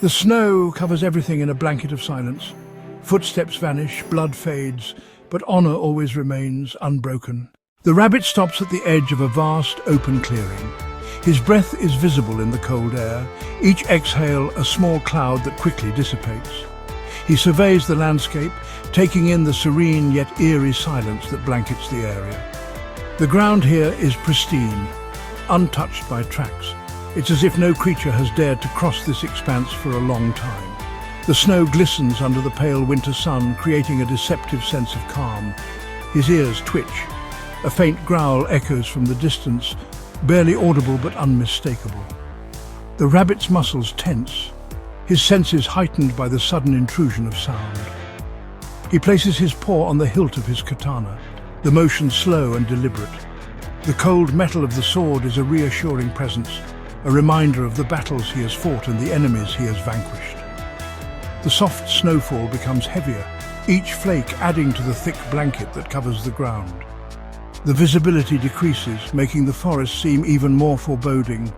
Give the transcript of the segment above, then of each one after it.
The snow covers everything in a blanket of silence. Footsteps vanish, blood fades, but honor always remains unbroken. The rabbit stops at the edge of a vast open clearing. His breath is visible in the cold air, each exhale a small cloud that quickly dissipates. He surveys the landscape, taking in the serene yet eerie silence that blankets the area. The ground here is pristine, untouched by tracks. It's as if no creature has dared to cross this expanse for a long time. The snow glistens under the pale winter sun, creating a deceptive sense of calm. His ears twitch. A faint growl echoes from the distance, barely audible but unmistakable. The rabbit's muscles tense, his senses heightened by the sudden intrusion of sound. He places his paw on the hilt of his katana, the motion slow and deliberate. The cold metal of the sword is a reassuring presence, a reminder of the battles he has fought and the enemies he has vanquished. The soft snowfall becomes heavier, each flake adding to the thick blanket that covers the ground. The visibility decreases, making the forest seem even more foreboding.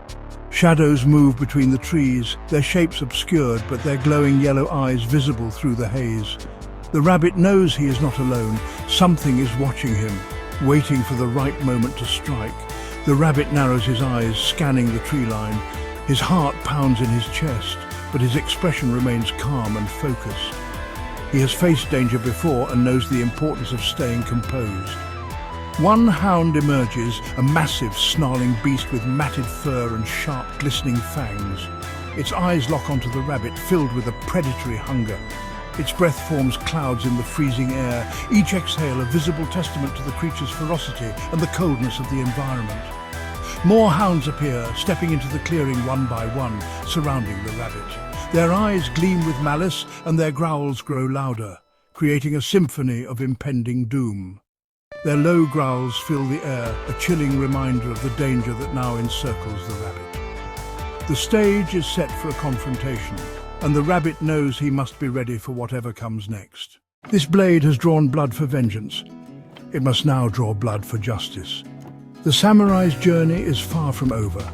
Shadows move between the trees, their shapes obscured but their glowing yellow eyes visible through the haze. The rabbit knows he is not alone. Something is watching him, waiting for the right moment to strike. The rabbit narrows his eyes, scanning the tree line. His heart pounds in his chest, but his expression remains calm and focused. He has faced danger before and knows the importance of staying composed. One hound emerges, a massive, snarling beast with matted fur and sharp, glistening fangs. Its eyes lock onto the rabbit, filled with a predatory hunger. Its breath forms clouds in the freezing air, each exhale a visible testament to the creature's ferocity and the coldness of the environment. More hounds appear, stepping into the clearing one by one, surrounding the rabbit. Their eyes gleam with malice and their growls grow louder, creating a symphony of impending doom. Their low growls fill the air, a chilling reminder of the danger that now encircles the rabbit. The stage is set for a confrontation, and the rabbit knows he must be ready for whatever comes next. This blade has drawn blood for vengeance. It must now draw blood for justice. The samurai's journey is far from over,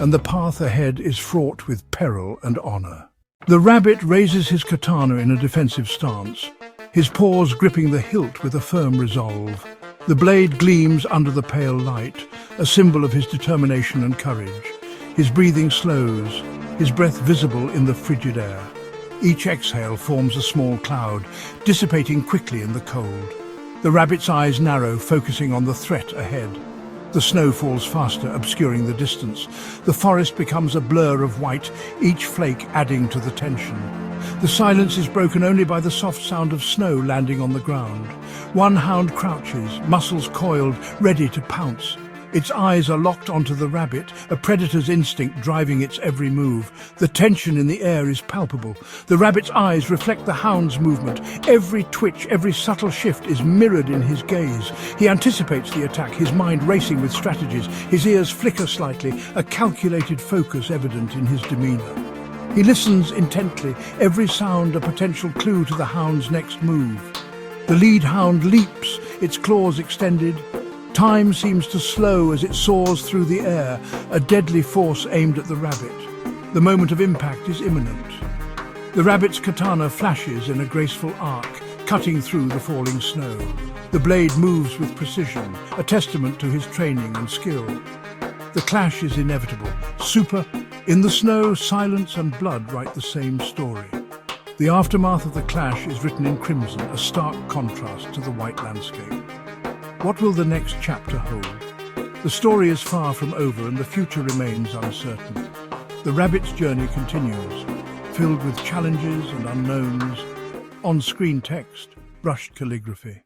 and the path ahead is fraught with peril and honor. The rabbit raises his katana in a defensive stance, his paws gripping the hilt with a firm resolve. The blade gleams under the pale light, a symbol of his determination and courage. His breathing slows, his breath visible in the frigid air. Each exhale forms a small cloud, dissipating quickly in the cold. The rabbit's eyes narrow, focusing on the threat ahead. The snow falls faster, obscuring the distance. The forest becomes a blur of white, each flake adding to the tension. The silence is broken only by the soft sound of snow landing on the ground. One hound crouches, muscles coiled, ready to pounce. Its eyes are locked onto the rabbit, a predator's instinct driving its every move. The tension in the air is palpable. The rabbit's eyes reflect the hound's movement. Every twitch, every subtle shift is mirrored in his gaze. He anticipates the attack, his mind racing with strategies. His ears flicker slightly, a calculated focus evident in his demeanor. He listens intently, every sound a potential clue to the hound's next move. The lead hound leaps, its claws extended. Time seems to slow as it soars through the air, a deadly force aimed at the rabbit. The moment of impact is imminent. The rabbit's katana flashes in a graceful arc, cutting through the falling snow. The blade moves with precision, a testament to his training and skill. The clash is inevitable. In the snow, silence and blood write the same story. The aftermath of the clash is written in crimson, a stark contrast to the white landscape. What will the next chapter hold? The story is far from over and the future remains uncertain. The rabbit's journey continues, filled with challenges and unknowns. On-screen text, brushed calligraphy.